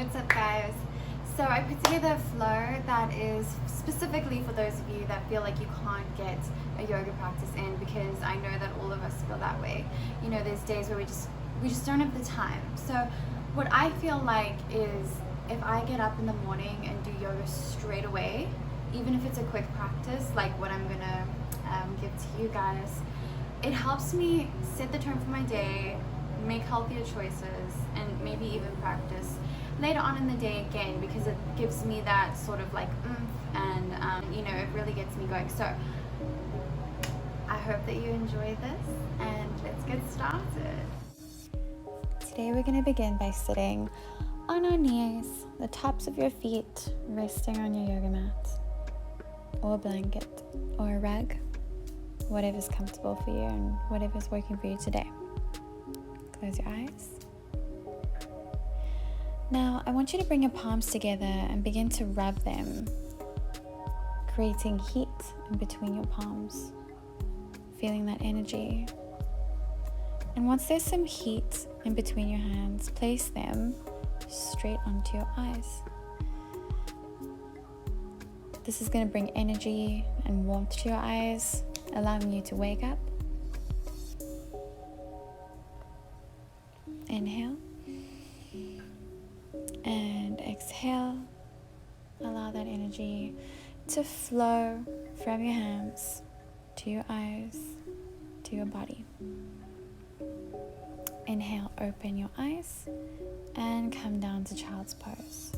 What's up, guys? So I put together a flow that is specifically for those of you that feel like you can't get a yoga practice in, because I know that all of us feel that way. You know, there's days where we just don't have the time. So what I feel like is, if I get up in the morning and do yoga straight away, even if it's a quick practice like what I'm gonna give to you guys, it helps me set the tone for my day, make healthier choices, and maybe even practice later on in the day again, because it gives me that sort of like oomph, and you know, it really gets me going. So I hope that you enjoy this, and let's get started. Today we're going to begin by sitting on our knees, the tops of your feet resting on your yoga mat or a blanket or a rug, whatever's comfortable for you and whatever's working for you today. Close your eyes. Now, I want you to bring your palms together and begin to rub them, creating heat in between your palms, feeling that energy. And once there's some heat in between your hands, place them straight onto your eyes. This is going to bring energy and warmth to your eyes, allowing you to wake up. Inhale. And exhale. Allow that energy to flow from your hands to your eyes, to your body. Inhale, open your eyes and come down to child's pose.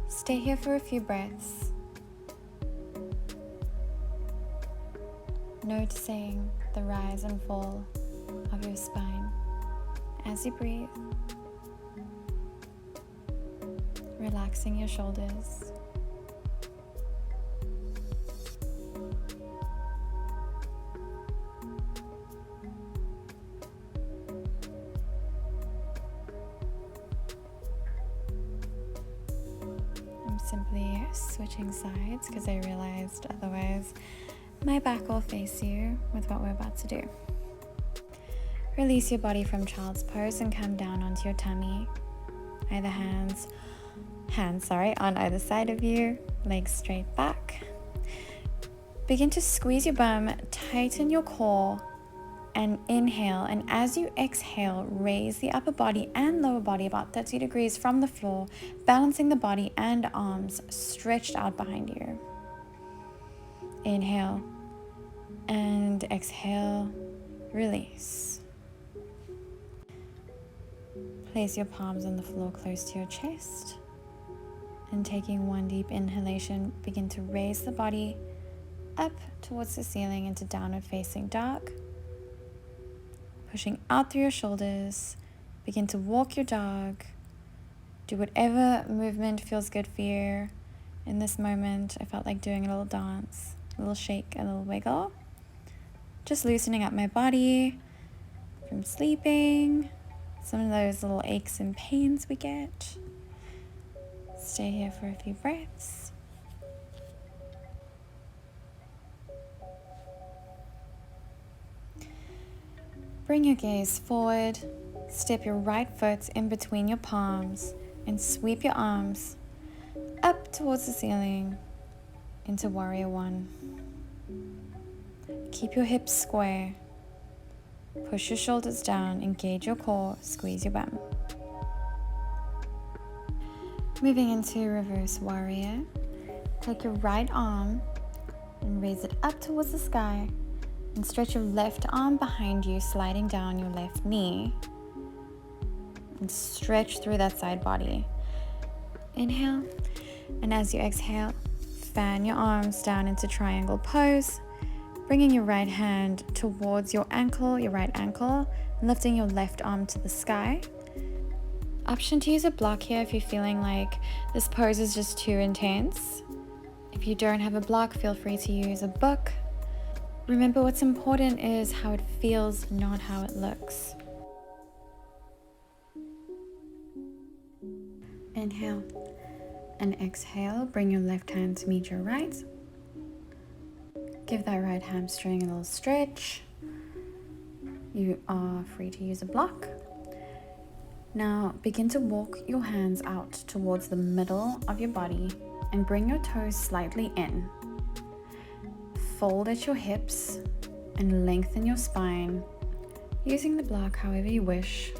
Stay here for a few breaths, noticing the rise and fall of your spine as you breathe. Relaxing your shoulders. I'm simply switching sides because I realized otherwise my back will face you with what we're about to do. Release your body from child's pose and come down onto your tummy. Either hands on either side of you, legs straight back. Begin to squeeze your bum, tighten your core, and inhale. And as you exhale, raise the upper body and lower body about 30 degrees from the floor, balancing the body and arms stretched out behind you. Inhale and exhale, release. Place your palms on the floor close to your chest. And taking one deep inhalation, begin to raise the body up towards the ceiling into downward facing dog. Pushing out through your shoulders, begin to walk your dog. Do whatever movement feels good for you. In this moment, I felt like doing a little dance, a little shake, a little wiggle. Just loosening up my body from sleeping, some of those little aches and pains we get. Stay here for a few breaths. Bring your gaze forward. Step your right foot in between your palms and sweep your arms up towards the ceiling into Warrior One. Keep your hips square. Push your shoulders down, engage your core, squeeze your bum. Moving into Reverse Warrior, take your right arm and raise it up towards the sky, and stretch your left arm behind you, sliding down your left knee, and stretch through that side body. Inhale, and as you exhale, fan your arms down into triangle pose, bringing your right hand towards your ankle, your right ankle, and lifting your left arm to the sky. Option to use a block here if you're feeling like this pose is just too intense. If you don't have a block, feel free to use a book. Remember, what's important is how it feels, not how it looks. Inhale and exhale. Bring your left hand to meet your right. Give that right hamstring a little stretch. You are free to use a block. Now begin to walk your hands out towards the middle of your body and bring your toes slightly in. Fold at your hips and lengthen your spine, using the block however you wish.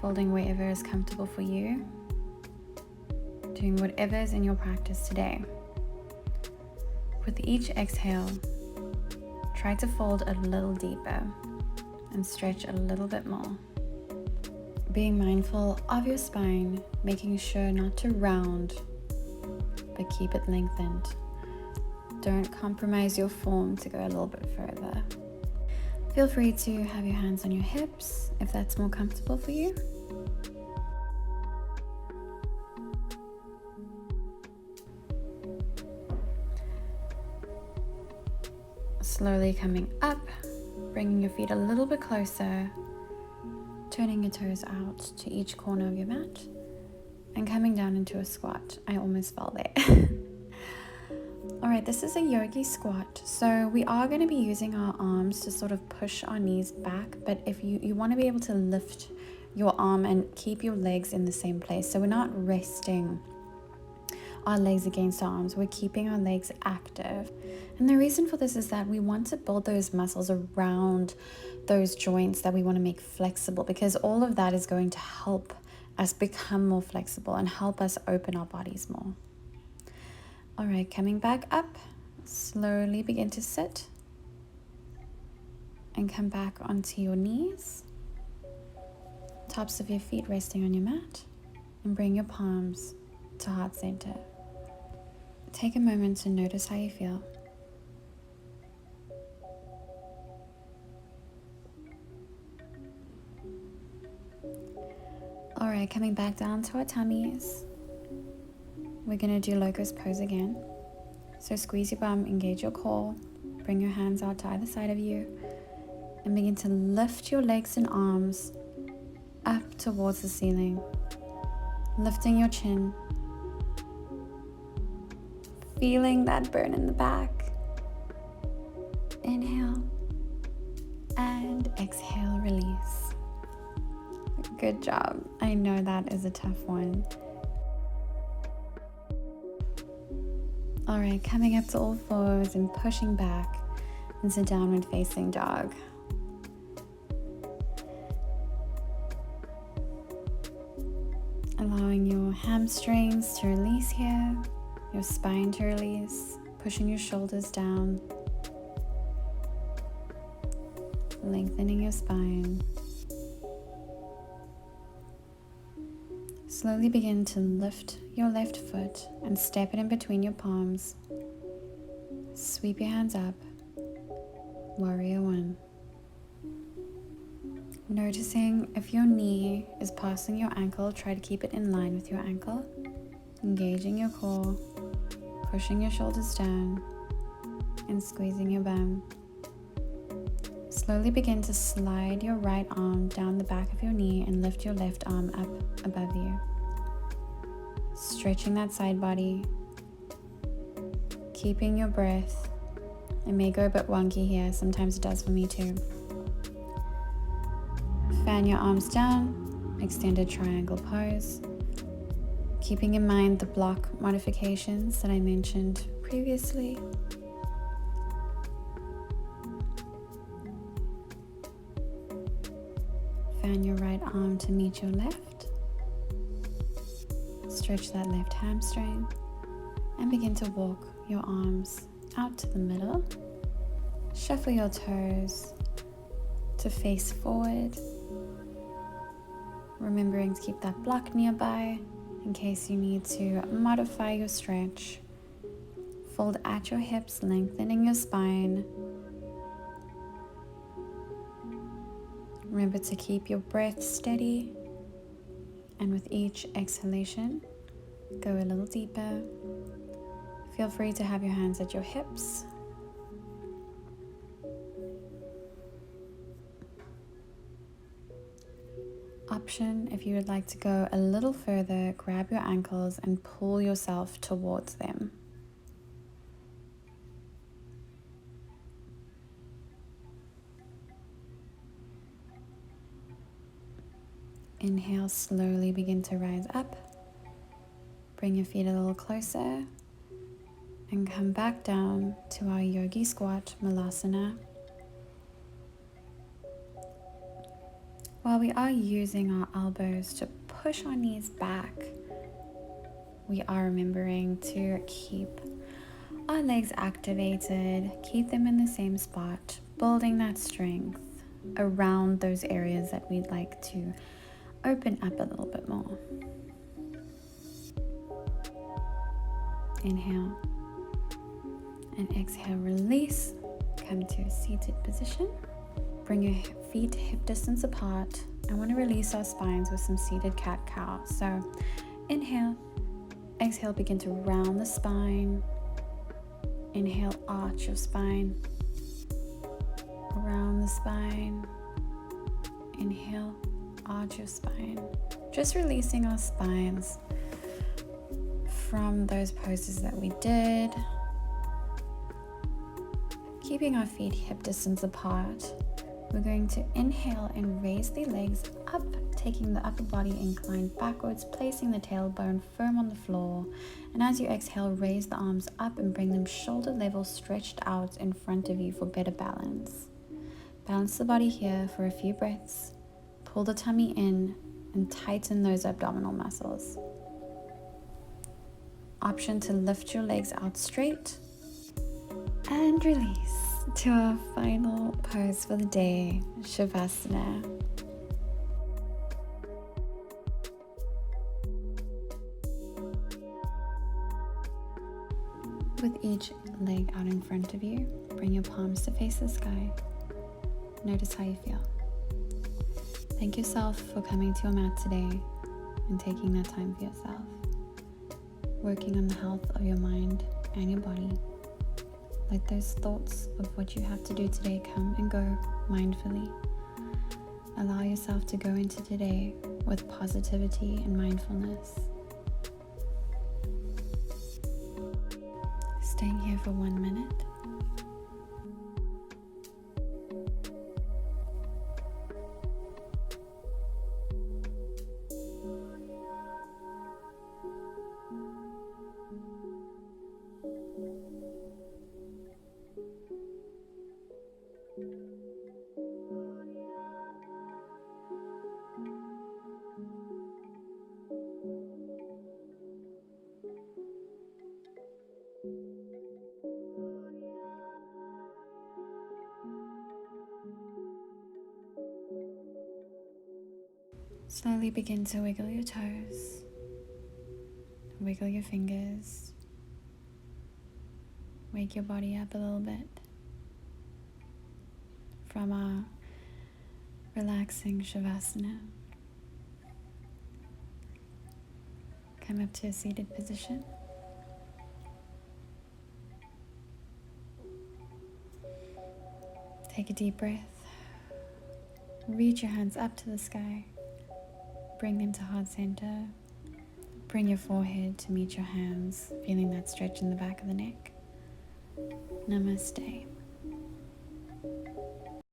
Folding wherever is comfortable for you. Doing whatever is in your practice today. With each exhale, try to fold a little deeper and stretch a little bit more. Being mindful of your spine, making sure not to round, but keep it lengthened. Don't compromise your form to go a little bit further. Feel free to have your hands on your hips if that's more comfortable for you. Slowly coming up, bringing your feet a little bit closer, turning your toes out to each corner of your mat, and coming down into a squat. I almost fell there. Alright, this is a yogi squat. So we are going to be using our arms to sort of push our knees back, but if you want to be able to lift your arm and keep your legs in the same place. So we're not resting our legs against our arms, we're keeping our legs active. And the reason for this is that we want to build those muscles around those joints that we want to make flexible, because all of that is going to help us become more flexible and help us open our bodies more. All right, coming back up, slowly begin to sit and come back onto your knees, tops of your feet resting on your mat, and bring your palms to heart center. Take a moment to notice how you feel. All right, coming back down to our tummies. We're gonna do locust pose again. So squeeze your bum, engage your core, bring your hands out to either side of you, and begin to lift your legs and arms up towards the ceiling, lifting your chin, feeling that burn in the back. Inhale and exhale, release. Good job. I know that is a tough one. All right, coming up to all fours and pushing back into downward facing dog. Allowing your hamstrings to release here, your spine to release, pushing your shoulders down, lengthening your spine. Slowly begin to lift your left foot and step it in between your palms. Sweep your hands up. Warrior one. Noticing if your knee is passing your ankle, try to keep it in line with your ankle. Engaging your core, pushing your shoulders down, and squeezing your bum. Slowly begin to slide your right arm down the back of your knee and lift your left arm up above you. Stretching that side body, keeping your breath. It may go a bit wonky here, sometimes it does for me too. Fan your arms down, extended triangle pose. Keeping in mind the block modifications that I mentioned previously. Fan your right arm to meet your left. Stretch that left hamstring and begin to walk your arms out to the middle. Shuffle your toes to face forward. Remembering to keep that block nearby in case you need to modify your stretch. Fold at your hips, lengthening your spine. Remember to keep your breath steady, and with each exhalation, go a little deeper. Feel free to have your hands at your hips. Option, if you would like to go a little further, grab your ankles and pull yourself towards them. Inhale, slowly begin to rise up. Bring your feet a little closer and come back down to our yogi squat, malasana. While we are using our elbows to push our knees back, we are remembering to keep our legs activated, keep them in the same spot, building that strength around those areas that we'd like to open up a little bit more. Inhale and exhale, release. Come to a seated position. Bring your feet hip distance apart. I want to release our spines with some seated cat-cow. So inhale, exhale, begin to round the spine. Inhale, arch your spine. Round the spine. Inhale, arch your spine. Just releasing our spines from those poses that we did. Keeping our feet hip distance apart. We're going to inhale and raise the legs up, taking the upper body inclined backwards, placing the tailbone firm on the floor. And as you exhale, raise the arms up and bring them shoulder level, stretched out in front of you for better balance. Balance the body here for a few breaths. Pull the tummy in and tighten those abdominal muscles. Option to lift your legs out straight and release to our final pose for the day, Shavasana. With each leg out in front of you, bring your palms to face the sky. Notice how you feel. Thank yourself for coming to your mat today and taking that time for yourself. Working on the health of your mind and your body. Let those thoughts of what you have to do today come and go mindfully. Allow yourself to go into today with positivity and mindfulness. Staying here for 1 minute. Slowly begin to wiggle your toes, wiggle your fingers, wake your body up a little bit from our relaxing Shavasana. Come up to a seated position. Take a deep breath. Reach your hands up to the sky. Bring them to heart center. Bring your forehead to meet your hands, feeling that stretch in the back of the neck. Namaste.